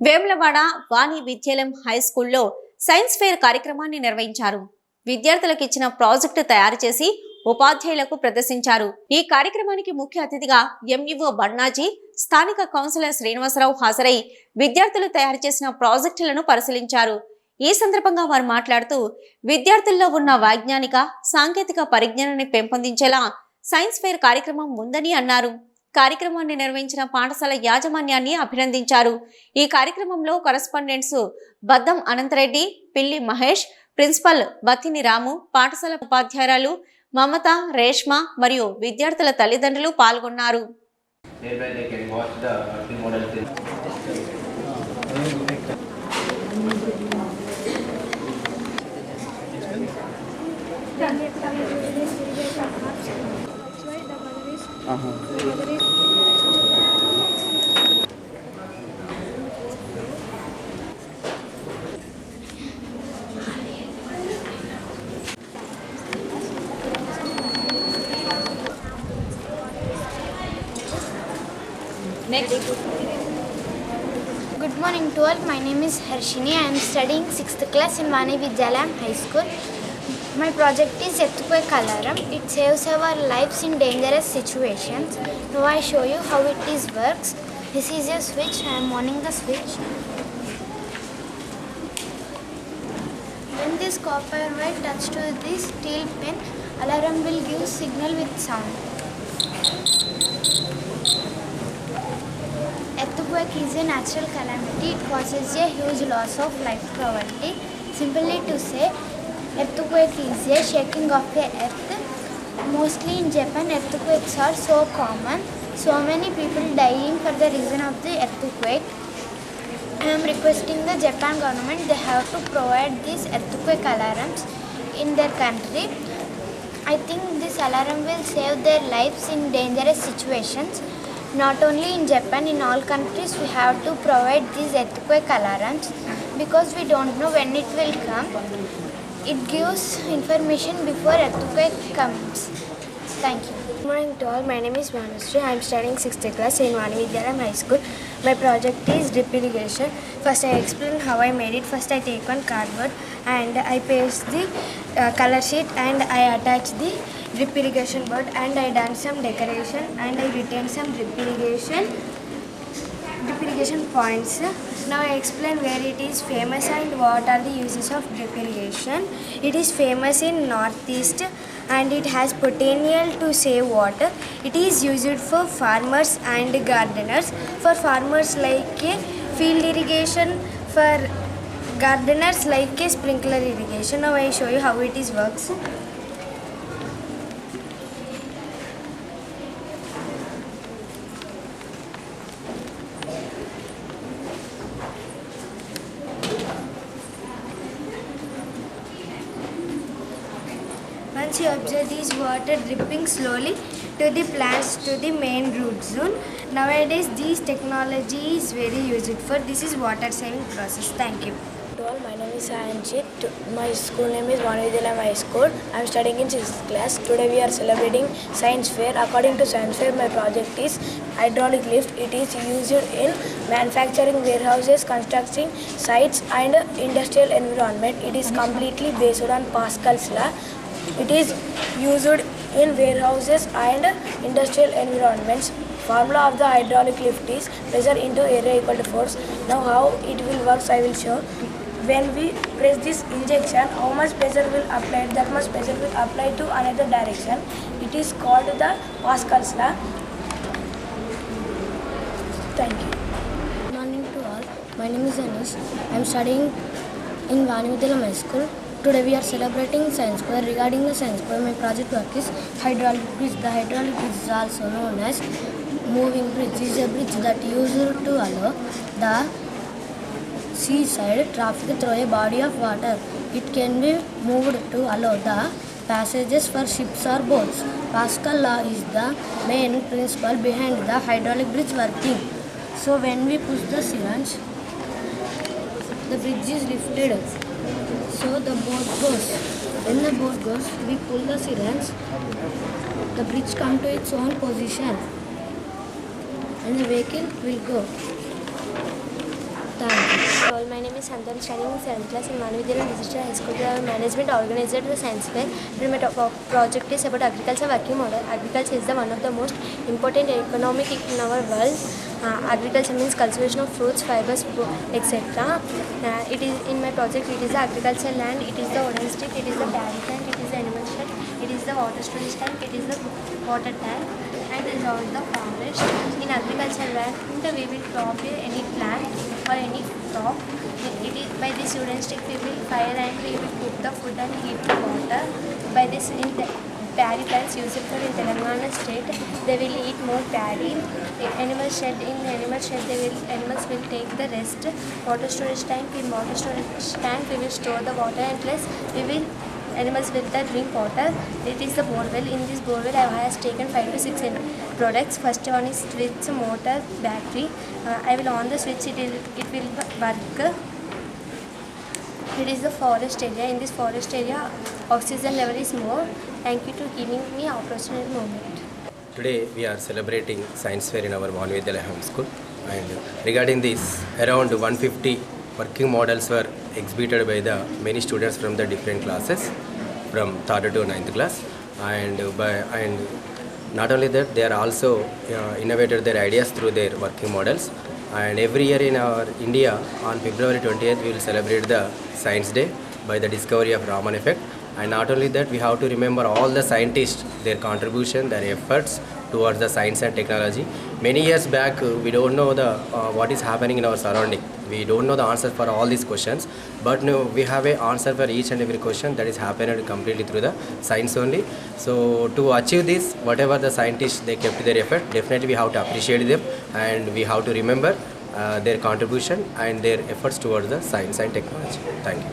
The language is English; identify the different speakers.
Speaker 1: వేములవాడ వాణి విద్యాలయం హై స్కూల్లో science fair కార్యక్రమాన్ని నిర్వహించారు. విద్యార్థులకు ఇచ్చిన ప్రాజెక్టు తయారు చేసి ఉపాధ్యాయులకు ప్రదర్శించారు. ఈ కార్యక్రమానికి ముఖ్య అతిథిగా ఎంఈఓ బన్నాజీ, స్థానిక కౌన్సిలర్ శ్రీనివాసరావు హాజరై విద్యార్థులు తయారు చేసిన ప్రాజెక్టులను పరిశీలించారు. ఈ సందర్భంగా వారు మాట్లాడుతూ విద్యార్థుల్లో ఉన్న వైజ్ఞానిక, సాంకేతిక పరిజ్ఞానాన్ని పెంపొందించేలా సైన్స్ ఫేర్ కార్యక్రమం ఉందని అన్నారు. కార్యక్రమాన్ని నిర్వహించిన పాఠశాల యాజమాన్యాన్ని అభినందించారు. ఈ కార్యక్రమంలో కరెస్పాండెంట్స్ బద్దం అనంతరెడ్డి, పిల్లి మహేష్, ప్రిన్సిపల్ బత్తిని రాము, పాఠశాల ఉపాధ్యాయురాలు మమత, రేష్మ మరియు విద్యార్థుల తల్లిదండ్రులు పాల్గొన్నారు.
Speaker 2: Next. Good morning to all. My name is Harshini. I am studying 6th class in Vani Vidyalayam High School. My project is earthquake alarm. It saves our lives in dangerous situations. Now I show you how it works. This is a switch. I am on the switch. When this copper wire touches to this steel pin, alarm will give signal with sound. Earthquake is a natural calamity. It causes a huge loss of life property. Simply to say, earthquake is a shaking of the earth. Mostly in Japan, earthquakes are so common. So many people dying for the reason of the earthquake. I am requesting the Japan government, they have to provide these earthquake alarms in their country. I think this alarm will save their lives in dangerous situations. Not only in Japan, in all countries we have to provide these earthquake alarms because we don't know when it will come. It gives information before earthquake comes. Thank you.
Speaker 3: Good morning to all. My name is Manusri. I am studying 6th class in Vani Vidyalayam High School. My project is drip irrigation. First I explain how I made it. First I take one cardboard and I paste the color sheet and I attach the drip irrigation board and I done some decoration and I written some drip irrigation points. Now I explain where it is famous and what are the uses of drip irrigation. It is famous in northeast and it has potential to save water. It is used for farmers and gardeners. For farmers like a field irrigation, for gardeners like a sprinkler irrigation. Now I show you how it is works. Once you observe these water dripping slowly to the plants to the main root zone. Nowadays this technology is very useful. This is water saving process. Thank you.
Speaker 4: My name is Anjit. My school name is Vani Vidyalayam High School. I am studying in 6th class. Today we are celebrating science fair. According to science fair, my project is hydraulic lift. It is used in manufacturing, warehouses, constructing sites and industrial environment. It is completely based on Pascal's law. It is used in warehouses and industrial environments. Formula of the hydraulic lift is pressure into area equal to force. Now how it will work I will show. When we press this injection, how much pressure will apply, that much pressure will apply to another direction. It is called the Pascal's law. Thank you.
Speaker 3: Good morning to all. My name is Anish. I am studying in Vani Vidyalayam High School. Today we are celebrating science fair. Regarding the science fair, my project work is hydraulic bridge. The hydraulic bridge is also known as moving bridge. It is a bridge that used to allow the seaside traffic through a body of water. It can be moved to allow the passages for ships or boats. Pascal law is the main principle behind the hydraulic bridge working. So when we push the syringe, the bridge is lifted. So the boat goes. When the boat goes, we pull the syringe. The bridge comes to its own position and the vehicle will go. Thanks. all. My name is Santan, studying in 7th class in Manavidyam Digital High School. Our management organized the science fair. My project is about agriculture working model. Agriculture is one of the most important economic in our world. Agriculture means cultivation of fruits, fibers, etc. It is in my project. It is the agriculture land. It is the wooden stick. It is the paddy tank. It is the animal shed. It is the water storage tank. It is the water tank. And is all the forest. In agriculture land, we will crop any plant or any crop. It is by this wooden stick we will fire and we will cook the food and heat the water. By this in the paddy plants used for in Telangana state, they will eat more paddy. Animal shed, in the animal shed animals will take the rest. Water storage tank, in water storage tank we will store the water and plus we will animals will drink water. It is the borewell. In this borewell I have taken 5 to 6 products. First one is switch, motor, battery. I will on the switch, it will work. It is the forest area. In this forest area oxygen level is more. Thank you to giving me opportunity moment.
Speaker 5: Today we are celebrating science fair in our Manavidyam High School, and regarding this, around 150 working models were exhibited by the many students from the different classes from 3rd to 9th class, and not only that, they are also innovated their ideas through their working models. And every year in our India on February 20th we will celebrate the Science Day by the discovery of Raman effect. And not only that, we have to remember all the scientists, their contribution, their efforts towards the science and technology. Many years back, we don't know what is happening in our surrounding. We don't know the answer for all these questions, but no, we have an answer for each and every question that is happening completely through the science only. So to achieve this, whatever the scientists, they kept their effort, definitely we have to appreciate them, and we have to remember their contribution and their efforts towards the science and technology. Thank you.